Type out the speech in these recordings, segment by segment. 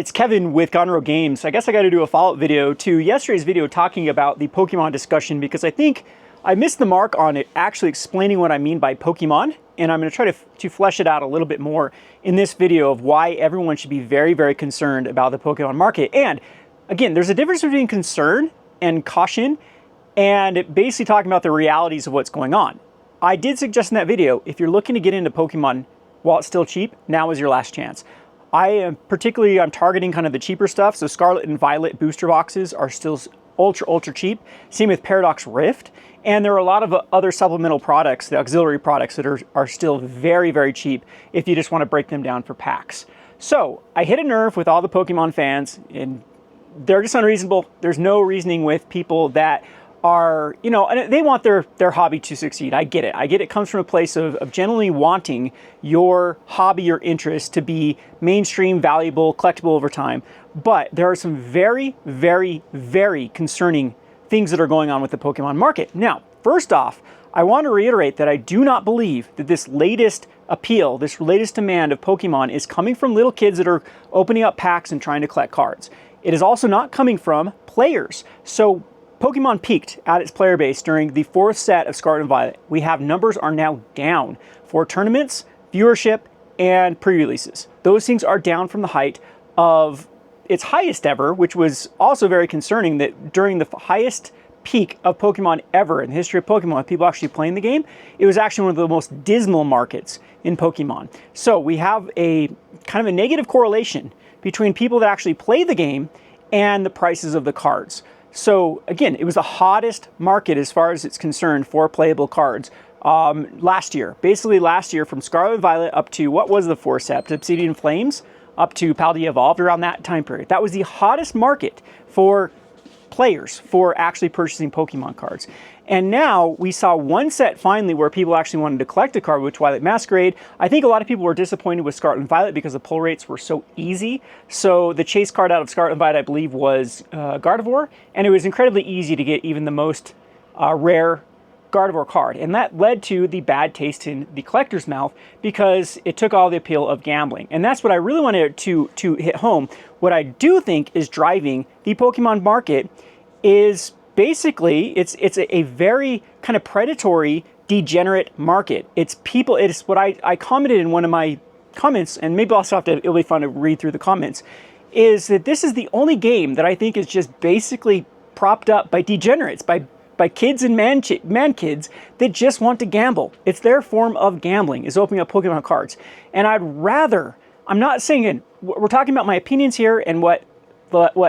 it's Kevin with Gonro Games. I guess I got to do a follow-up video to yesterday's video talking about the Pokemon discussion because I think I missed the mark on it actually explaining what I mean by Pokemon, and I'm going to try to flesh it out a little bit more in this video of why everyone should be very, very concerned about the Pokemon market. And again, there's a difference between concern and caution, and basically talking about the realities of what's going on. I did suggest in that video, if you're looking to get into Pokemon while it's still cheap, now is your last chance. I'm targeting kind of the cheaper stuff. So Scarlet and Violet booster boxes are still ultra cheap. Same with Paradox Rift. And there are a lot of other supplemental products, the auxiliary products that are still very, very cheap if you just want to break them down for packs. So I hit a nerve with all the Pokemon fans, and they're just unreasonable. There's no reasoning with people that are, and they want their hobby to succeed. I get it. I get it comes from a place of genuinely wanting your hobby or interest to be mainstream, valuable, collectible over time. But there are some very, very, very concerning things that are going on with the Pokemon market. Now, first off, I want to reiterate that I do not believe that this latest appeal, this latest demand of Pokemon is coming from little kids that are opening up packs and trying to collect cards. It is also not coming from players. So Pokemon peaked at its player base during the 4th set of Scarlet and Violet. We have numbers are now down for tournaments, viewership, and pre-releases. Those things are down from the height of its highest ever, which was also very concerning that during the highest peak of Pokemon ever in the history of Pokemon, with people actually playing the game, it was actually one of the most dismal markets in Pokemon. So we have a kind of a negative correlation between people that actually play the game and the prices of the cards. So again, it was the hottest market as far as it's concerned for playable cards last year. Basically last year from Scarlet and Violet up to, what was the 4th set? Obsidian Flames up to Paldea Evolved, around that time period. That was the hottest market for players for actually purchasing Pokemon cards. And now we saw one set finally where people actually wanted to collect a card with Twilight Masquerade. I think a lot of people were disappointed with Scarlet and Violet because the pull rates were so easy. So the chase card out of Scarlet and Violet, I believe, was Gardevoir, and it was incredibly easy to get even the most rare Gardevoir card. And that led to the bad taste in the collector's mouth because it took all the appeal of gambling. And that's what I really wanted to hit home. What I do think is driving the Pokemon market is basically, it's a very kind of predatory, degenerate market. It's what I commented in one of my comments, and maybe I'll also have to, it'll be fun to read through the comments, is that this is the only game that I think is just basically propped up by degenerates, by kids and man kids that just want to gamble. It's their form of gambling, is opening up Pokemon cards. And I'm not saying, we're talking about my opinions here and what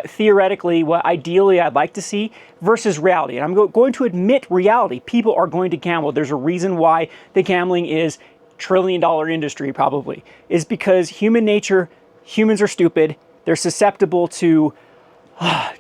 theoretically, what ideally I'd like to see versus reality. And I'm going to admit reality. People are going to gamble. There's a reason why the gambling is $1 trillion industry probably, is because human nature, humans are stupid. They're susceptible to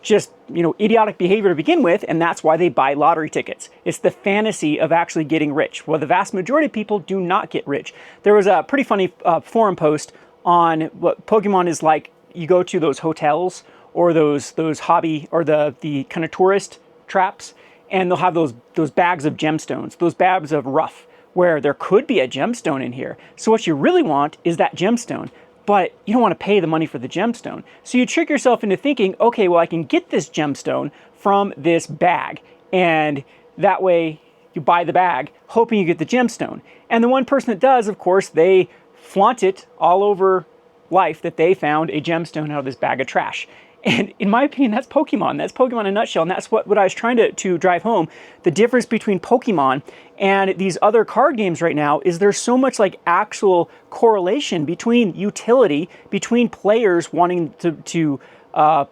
just, idiotic behavior to begin with, and that's why they buy lottery tickets. It's the fantasy of actually getting rich. Well, the vast majority of people do not get rich. There was a pretty funny forum post on what Pokemon is like. You go to those hotels or those hobby or the kind of tourist traps, and they'll have those bags of gemstones, those bags of rough, where there could be a gemstone in here. So what you really want is that gemstone, but you don't want to pay the money for the gemstone. So you trick yourself into thinking, okay, well, I can get this gemstone from this bag, and that way you buy the bag hoping you get the gemstone. And the one person that does, of course, they flaunt it all over life that they found a gemstone out of this bag of trash. And in my opinion, that's Pokemon. That's Pokemon in a nutshell. And that's what I was trying to drive home. The difference between Pokemon and these other card games right now is there's so much like actual correlation between utility, between players wanting to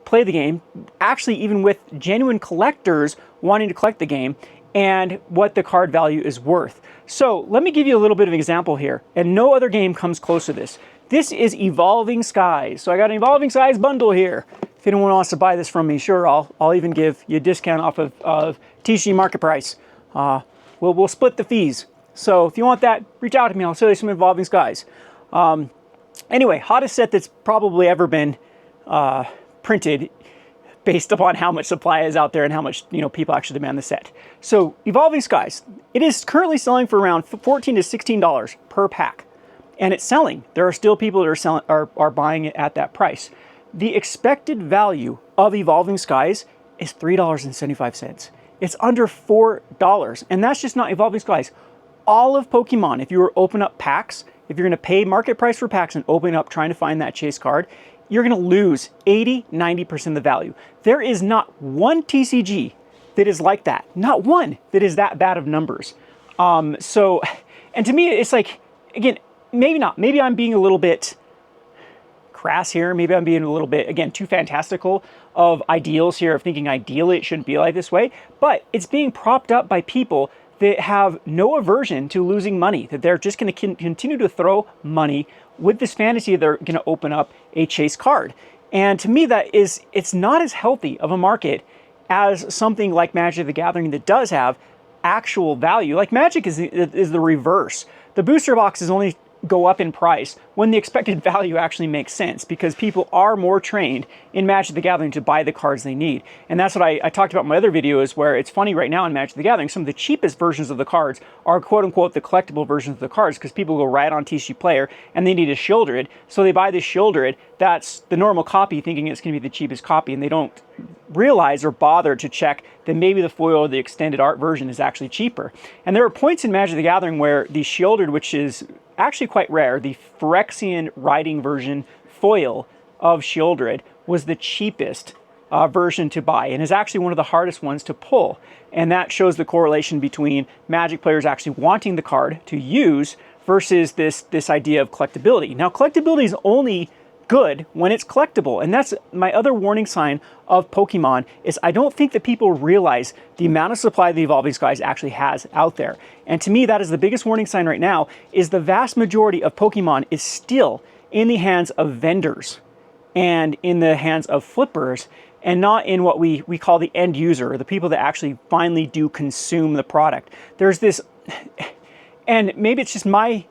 play the game, actually even with genuine collectors wanting to collect the game, and what the card value is worth. So let me give you a little bit of an example here. And no other game comes close to this. This is Evolving Skies. So I got an Evolving Skies bundle here. If anyone wants to buy this from me, sure, I'll even give you a discount off of TCG market price. We'll split the fees. So if you want that, reach out to me. I'll sell you some Evolving Skies. Anyway, hottest set that's probably ever been printed based upon how much supply is out there and how much people actually demand the set. So Evolving Skies, it is currently selling for around $14 to $16 per pack. And it's selling. There are still people that are buying it at that price. The expected value of Evolving Skies is $3.75. It's under $4, and that's just not Evolving Skies. All of Pokemon, if you were to open up packs, if you're going to pay market price for packs and open up trying to find that chase card, you're going to lose 80–90% of the value. There is not one TCG that is like that. Not one that is that bad of numbers. And to me, it's like, again, maybe not. Maybe I'm being a little bit crass here. Maybe I'm being a little bit, again, too fantastical of ideals here, of thinking ideally it shouldn't be like this way. But it's being propped up by people that have no aversion to losing money, that they're just going to continue to throw money with this fantasy they're going to open up a chase card. And to me, it's not as healthy of a market as something like Magic the Gathering that does have actual value. Like Magic is the reverse. The booster boxes only go up in price when the expected value actually makes sense, because people are more trained in Magic the Gathering to buy the cards they need. And that's what I talked about in my other videos, where it's funny right now in Magic the Gathering, some of the cheapest versions of the cards are quote-unquote the collectible versions of the cards, because people go right on TCG Player and they need a Shieldred, so they buy this Shieldred that's the normal copy thinking it's going to be the cheapest copy, and they don't realize or bother to check that maybe the foil or the extended art version is actually cheaper. And there are points in Magic the Gathering where the Shieldred, which is actually quite rare, the Phyrexian Riding version foil of Shieldred was the cheapest version to buy, and is actually one of the hardest ones to pull. And that shows the correlation between Magic players actually wanting the card to use versus this idea of collectability. Now, collectability is only good when it's collectible, and that's my other warning sign of Pokemon, is I don't think that people realize the amount of supply the Evolving Skies actually has out there. And to me, that is the biggest warning sign right now, is the vast majority of Pokemon is still in the hands of vendors and in the hands of flippers, and not in what we call the end user, or the people that actually finally do consume the product. There's this, and maybe it's just my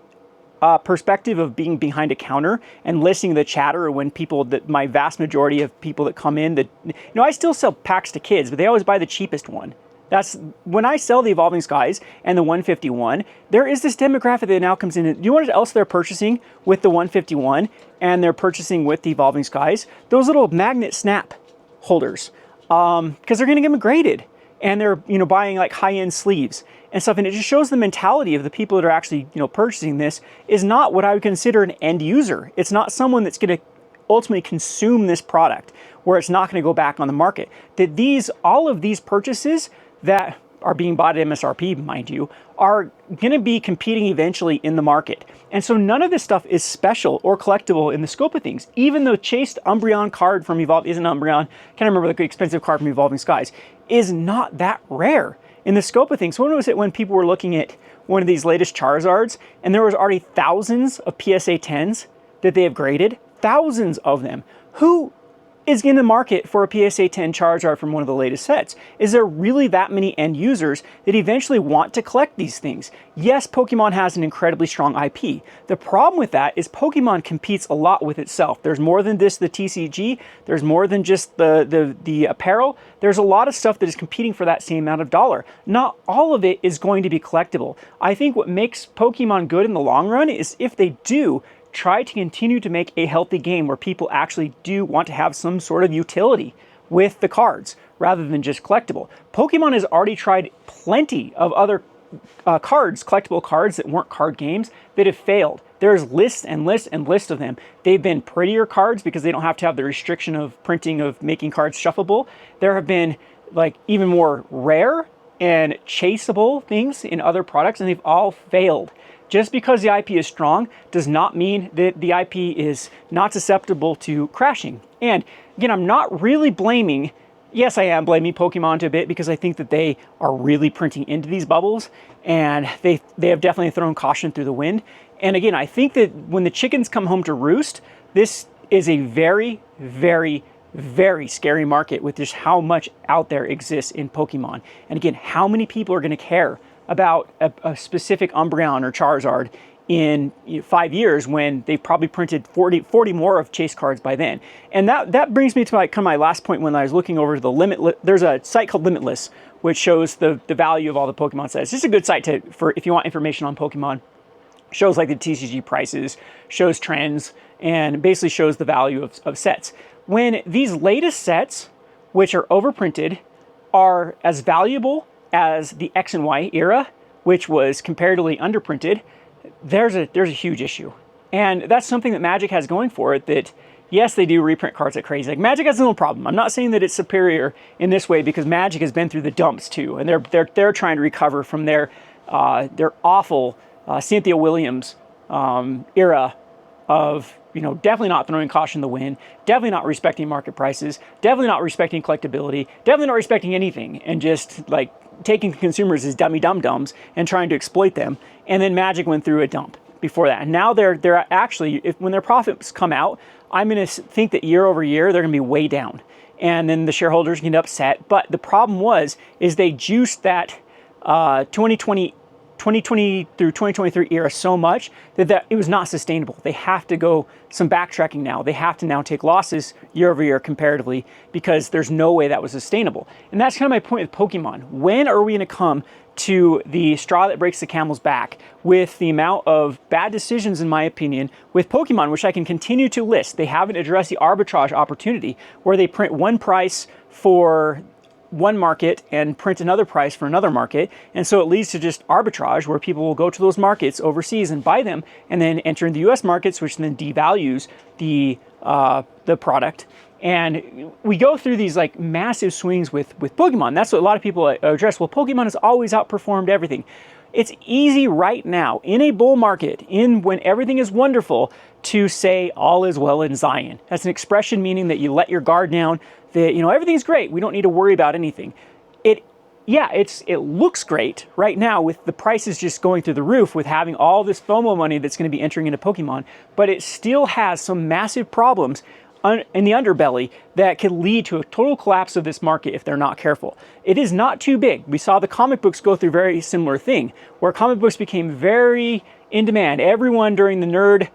perspective of being behind a counter and listening to the chatter when people, that my vast majority of people that come in, that, you know, I still sell packs to kids, but they always buy the cheapest one. That's when I sell the Evolving Skies and the 151, there is this demographic that now comes in. Do you know what else they're purchasing with the 151 and they're purchasing with the Evolving Skies? Those little magnet snap holders, because they're going to get them graded, and they're, you know, buying like high-end sleeves and stuff. And it just shows the mentality of the people that are actually, you know, purchasing this is not what I would consider an end user. It's not someone that's going to ultimately consume this product, where it's not going to go back on the market. That all of these purchases that are being bought at MSRP, mind you, are going to be competing eventually in the market. And so none of this stuff is special or collectible in the scope of things. Even the chased Umbreon card from isn't Umbreon, can't remember the expensive card from Evolving Skies, is not that rare in the scope of things. So when was it when people were looking at one of these latest Charizards and there was already thousands of PSA 10s that they have graded? Thousands of them. Who is in the market for a PSA 10 Charizard from one of the latest sets? Is there really that many end users that eventually want to collect these things? Yes, Pokemon has an incredibly strong IP. The problem with that is Pokemon competes a lot with itself. There's more than this, the TCG. There's more than just the apparel. There's a lot of stuff that is competing for that same amount of dollar. Not all of it is going to be collectible. I think what makes Pokemon good in the long run is if they do try to continue to make a healthy game where people actually do want to have some sort of utility with the cards rather than just collectible. Pokemon has already tried plenty of other collectible cards that weren't card games that have failed. There's lists and lists and lists of them. They've been prettier cards because they don't have to have the restriction of printing, of making cards shuffleable. There have been like even more rare and chaseable things in other products, and they've all failed. Just because the IP is strong does not mean that the IP is not susceptible to crashing. And again, I'm not really blaming, yes, I am blaming Pokemon to a bit, because I think that they are really printing into these bubbles, and they have definitely thrown caution through the wind. And again, I think that when the chickens come home to roost, this is a very, very, very scary market with just how much out there exists in Pokemon. And again, how many people are going to care about a specific Umbreon or Charizard in 5 years when they've probably printed 40 more of chase cards by then. And that brings me to my last point. When I was looking over the there's a site called Limitless, which shows the value of all the Pokemon sets. This is a good site for if you want information on Pokemon. Shows like the TCG prices, shows trends, and basically shows the value of sets. when these latest sets, which are overprinted, are as valuable as the X and Y era, which was comparatively underprinted, there's a huge issue. And that's something that Magic has going for it, that yes, they do reprint cards like crazy. Like Magic has no problem. I'm not saying that it's superior in this way, because Magic has been through the dumps too, and they're trying to recover from their awful Cynthia Williams era of, you know, definitely not throwing caution to the wind, definitely not respecting market prices, definitely not respecting collectability, definitely not respecting anything, and just like taking consumers as dummy dum-dums and trying to exploit them. And then Magic went through a dump before that. And now they're actually, when their profits come out, I'm going to think that year over year, they're going to be way down. And then the shareholders get upset. But the problem is they juiced that 2020 through 2023 era so much that it was not sustainable. They have to go some backtracking now. They have to now take losses year over year comparatively, because there's no way that was sustainable. And that's kind of my point with Pokemon. When are we going to come to the straw that breaks the camel's back with the amount of bad decisions, in my opinion, with Pokemon, which I can continue to list? They haven't addressed the arbitrage opportunity, where they print one price for one market and print another price for another market. And so it leads to just arbitrage, where people will go to those markets overseas and buy them, and then enter in the US markets, which then devalues the product. And we go through these like massive swings with Pokemon. That's what a lot of people address. Well, Pokemon has always outperformed everything. It's easy right now in a bull market, when everything is wonderful, to say all is well in Zion. That's an expression meaning that you let your guard down, that, you know, everything's great, we don't need to worry about anything. It looks great right now with the prices just going through the roof, with having all this FOMO money that's going to be entering into Pokemon, but it still has some massive problems in the underbelly that could lead to a total collapse of this market if they're not careful. It is not too big. We saw the comic books go through a very similar thing, where comic books became very in demand. Everyone during the nerd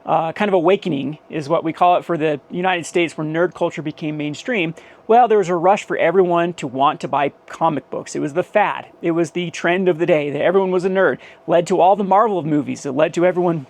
kind of awakening is what we call it for the United States, where nerd culture became mainstream. Well, there was a rush for everyone to want to buy comic books. It was the fad. It was the trend of the day that everyone was a nerd. Led to all the Marvel movies. It led to everyone.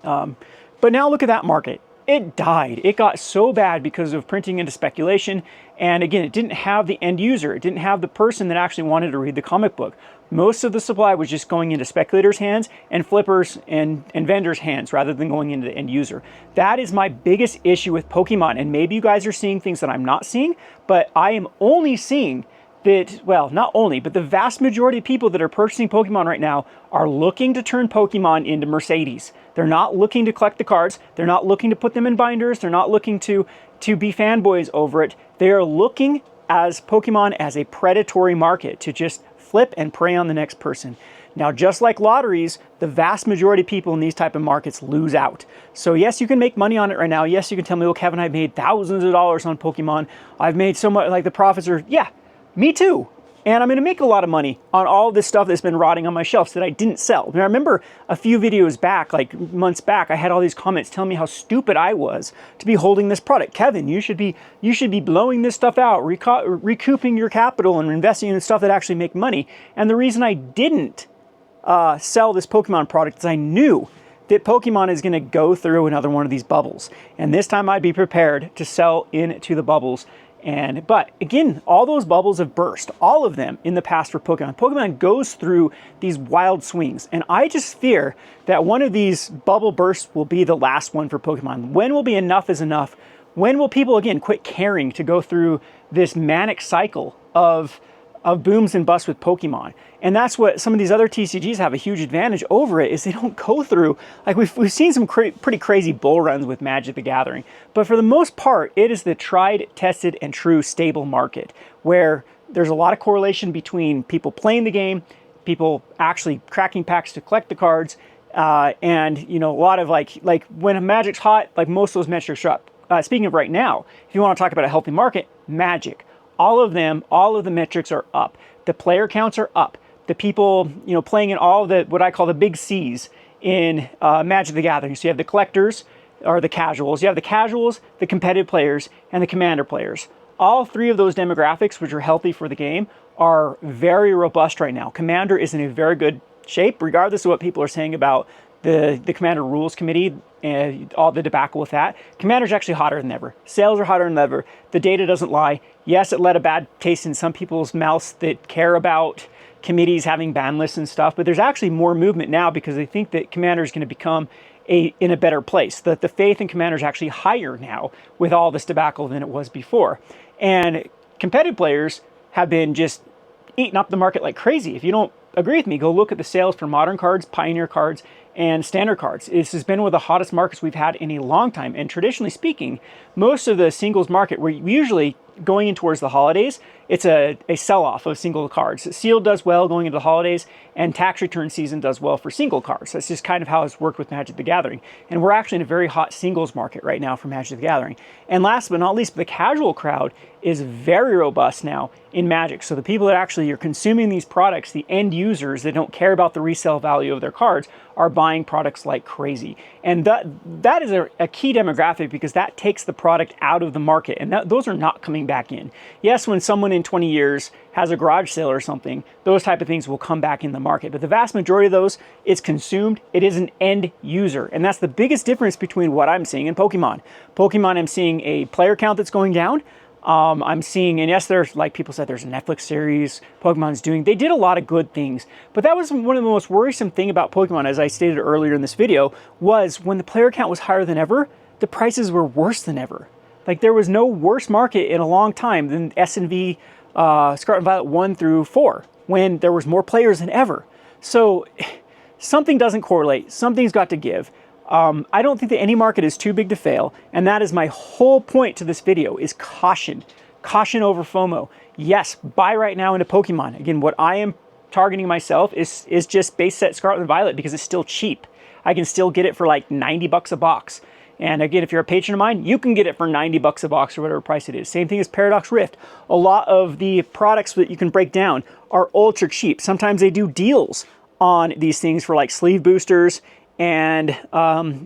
But now look at that market. It died. It got so bad because of printing into speculation. And again, it didn't have the end user. It didn't have the person that actually wanted to read the comic book. Most of the supply was just going into speculators' hands and flippers and vendors' hands, rather than going into the end user. That is my biggest issue with Pokemon. And maybe you guys are seeing things that I'm not seeing, but I am only seeing that, well, not only, but the vast majority of people that are purchasing Pokemon right now are looking to turn Pokemon into Mercedes. They're not looking to collect the cards. They're not looking to put them in binders. They're not looking to be fanboys over it. They are looking as Pokemon as a predatory market, to just flip and prey on the next person. Now, just like lotteries, the vast majority of people in these type of markets lose out. So yes, you can make money on it right now. Yes, you can tell me, well, Kevin, I've made thousands of dollars on Pokemon. I've made so much, like the profits are, yeah, me too. And I'm going to make a lot of money on all this stuff that's been rotting on my shelves that I didn't sell. I remember a few videos back, like months back, I had all these comments telling me how stupid I was to be holding this product. Kevin, you should be blowing this stuff out, recouping your capital and investing in stuff that actually make money. And the reason I didn't sell this Pokemon product is I knew that Pokemon is going to go through another one of these bubbles. And this time I'd be prepared to sell into the bubbles. But again, all those bubbles have burst, all of them in the past for Pokemon. Pokemon goes through these wild swings, and I just fear that one of these bubble bursts will be the last one for Pokemon. When will be enough is enough? When will people, again, quit caring to go through this manic cycle of booms and busts with Pokemon? And that's what some of these other TCGs have a huge advantage over it, is they don't go through, like we've seen some pretty crazy bull runs with Magic the Gathering. But for the most part, it is the tried, tested, and true stable market, where there's a lot of correlation between people playing the game, people actually cracking packs to collect the cards, and, you know, a lot of like when Magic's hot, like most of those metrics are up. Speaking of right now, if you want to talk about a healthy market, Magic, all of the metrics are up. The player counts are up. The people, you know, playing in all of the, what I call the big C's in Magic the Gathering. So you have the collectors, or the casuals. You have the casuals, the competitive players, and the commander players. All three of those demographics, which are healthy for the game, are very robust right now. Commander is in a very good shape, regardless of what people are saying about the Commander Rules Committee and all the debacle with that. Commander's actually hotter than ever. Sales are hotter than ever. The data doesn't lie. Yes, it let a bad taste in some people's mouths that care about committees having ban lists and stuff, but there's actually more movement now because they think that Commander is going to become in a better place. The faith in Commander is actually higher now with all this debacle than it was before. And competitive players have been just eating up the market like crazy. If you don't agree with me, go look at the sales for modern cards, Pioneer cards, and standard cards. This has been one of the hottest markets we've had in a long time. And traditionally speaking, most of the singles market, we're usually going in towards the holidays, it's a sell-off of single cards. Sealed does well going into the holidays, and tax return season does well for single cards. That's just kind of how it's worked with Magic the Gathering. And we're actually in a very hot singles market right now for Magic the Gathering. And last but not least, the casual crowd is very robust now in Magic. So the people that actually are consuming these products, the end users that don't care about the resale value of their cards, are buying products like crazy. And that is a key demographic because that takes the product out of the market. And those are not coming back in. Yes, when someone in 20 years has a garage sale or something, those type of things will come back in the market. But the vast majority of those is consumed. It is an end user. And that's the biggest difference between what I'm seeing and Pokemon. Pokemon, I'm seeing a player count that's going down. I'm seeing, and yes, there's, like people said, there's a Netflix series Pokemon's doing. They did a lot of good things, but that was one of the most worrisome thing about Pokemon, as I stated earlier in this video, was when the player count was higher than ever, the prices were worse than ever. Like there was no worse market in a long time than S&V Scarlet and Violet 1 through 4, when there was more players than ever. So something doesn't correlate. Something's got to give. I don't think that any market is too big to fail, and that is my whole point to this video, is caution. Caution over FOMO. Yes, buy right now into Pokemon. Again, what I am targeting myself is just base set Scarlet and Violet because it's still cheap. I can still get it for like 90 bucks a box. And again, if you're a patron of mine, you can get it for 90 bucks a box or whatever price it is. Same thing as Paradox Rift. A lot of the products that you can break down are ultra cheap. Sometimes they do deals on these things for like sleeve boosters and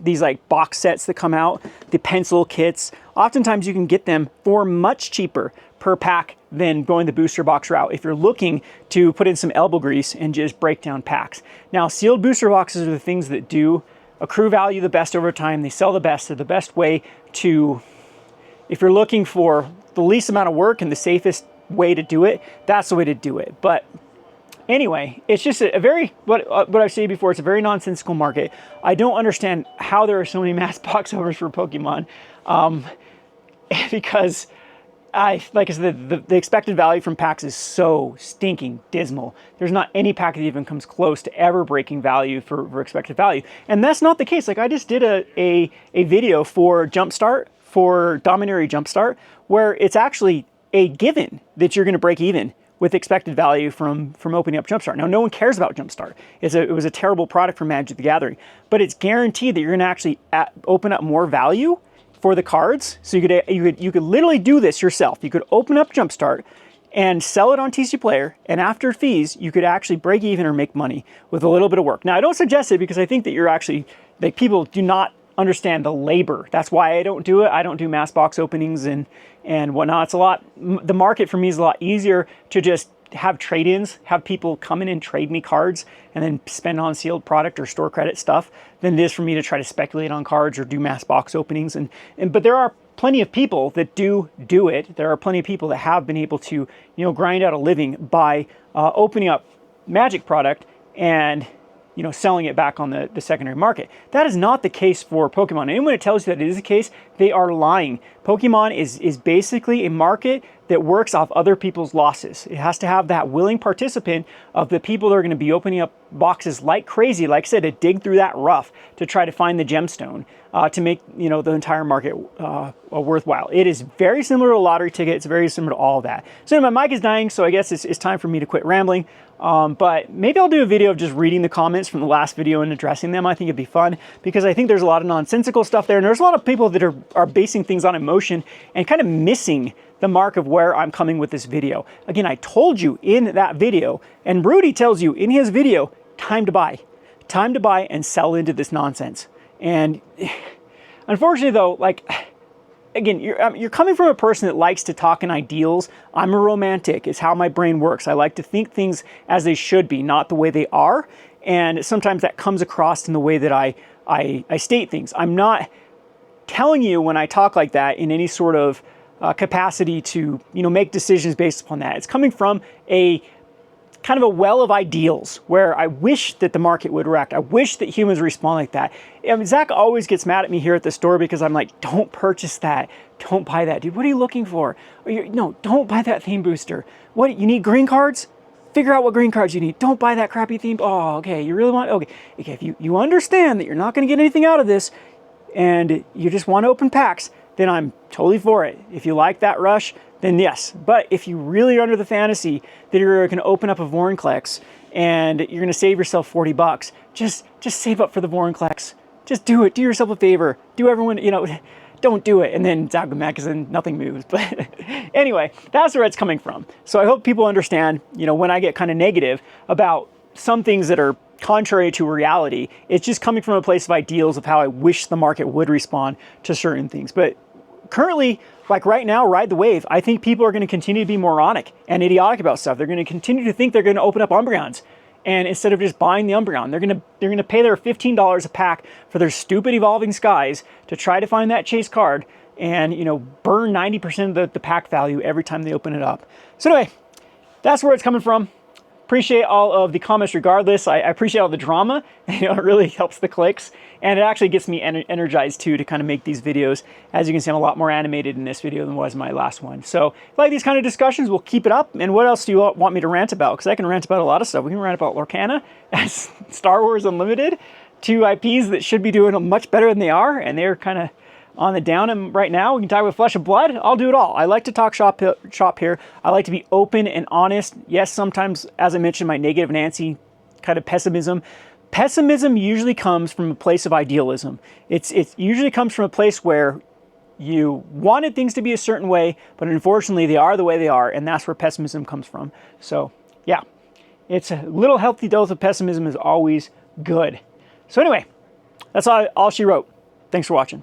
these like box sets that come out, the pencil kits. Oftentimes you can get them for much cheaper per pack than going the booster box route if you're looking to put in some elbow grease and just break down packs. Now, sealed booster boxes are the things that do accrue value the best over time. They sell the best. They're the best way to, if you're looking for the least amount of work and the safest way to do it, that's the way to do it. But anyway, it's just a very, what I've said before, it's a very nonsensical market. I don't understand how there are so many mass box overs for Pokemon, because like I said, the expected value from packs is so stinking dismal. There's not any pack that even comes close to ever breaking value for expected value. And that's not the case. Like I just did a video for Jumpstart, for Dominaria Jumpstart, where it's actually a given that you're going to break even with expected value from opening up Jumpstart. Now, no one cares about Jumpstart. It was a terrible product for Magic the Gathering, but it's guaranteed that you're going to actually open up more value for the cards. So you could literally do this yourself. You could open up Jumpstart and sell it on TC Player, and after fees, you could actually break even or make money with a little bit of work. Now, I don't suggest it because I think that you're actually, like, people do not understand the labor. That's why I don't do it. I don't do mass box openings and whatnot. It's a lot, the market for me is a lot easier to just have trade-ins, have people come in and trade me cards and then spend on sealed product or store credit stuff than it is for me to try to speculate on cards or do mass box openings. But there are plenty of people that do it. There are plenty of people that have been able to, grind out a living by opening up Magic product and selling it back on the secondary market. That is not the case for Pokemon. Anyone that tells you that it is the case, they are lying. Pokemon is basically a market that works off other people's losses. It has to have that willing participant of the people that are going to be opening up boxes like crazy, like I said, to dig through that rough to try to find the gemstone to make the entire market worthwhile. It is very similar to a lottery ticket. It's very similar to all of that. So my mic is dying, so I guess it's time for me to quit rambling. But maybe I'll do a video of just reading the comments from the last video and addressing them. I think it'd be fun because I think there's a lot of nonsensical stuff there, and there's a lot of people that are basing things on emotion and kind of missing the mark of where I'm coming with this video. Again, I told you in that video, and Rudy tells you in his video, time to buy and sell into this nonsense. And unfortunately though, like, again, you're coming from a person that likes to talk in ideals. I'm a romantic. It's how my brain works. I like to think things as they should be, not the way they are. And sometimes that comes across in the way that I state things. I'm not telling you when I talk like that in any sort of capacity to, make decisions based upon that. It's coming from a kind of a well of ideals where I wish that the market would react. I wish that humans respond like that. Zach always gets mad at me here at the store because I'm like, don't purchase that. Don't buy that. Dude, what are you looking for? No, don't buy that theme booster. What, you need green cards? Figure out what green cards you need. Don't buy that crappy theme. Oh, okay, you really want, okay, if you understand that you're not going to get anything out of this and you just want to open packs, then I'm totally for it. If you like that rush, then yes. But if you really are under the fantasy that you're going to open up a Vorinclex and you're going to save yourself $40, just save up for the Vorinclex. Just do it. Do yourself a favor. Do everyone, don't do it. And then Zach would because then nothing moves. But anyway, that's where it's coming from. So I hope people understand, when I get kind of negative about some things that are contrary to reality, it's just coming from a place of ideals of how I wish the market would respond to certain things. But currently, like right now, ride the wave. I think people are going to continue to be moronic and idiotic about stuff. They're going to continue to think they're going to open up Umbreons. And instead of just buying the Umbreon, they're going to pay their $15 a pack for their stupid Evolving Skies to try to find that chase card and, burn 90% of the pack value every time they open it up. So anyway, that's where it's coming from. Appreciate all of the comments regardless. I appreciate all the drama. It really helps the clicks. And it actually gets me energized too to kind of make these videos. As you can see, I'm a lot more animated in this video than was my last one. So if you like these kind of discussions, we'll keep it up. And what else do you want me to rant about? Because I can rant about a lot of stuff. We can rant about Lorcana, as Star Wars Unlimited, two IPs that should be doing much better than they are. And they're kind of on the down right now. We can talk about Flesh and Blood. I'll do it all. I like to talk shop here. I like to be open and honest. Yes, sometimes, as I mentioned, my negative Nancy kind of pessimism. Pessimism usually comes from a place of idealism. It usually comes from a place where you wanted things to be a certain way, but unfortunately they are the way they are, and that's where pessimism comes from. So yeah, it's a little healthy dose of pessimism is always good. So anyway, that's all she wrote. Thanks for watching.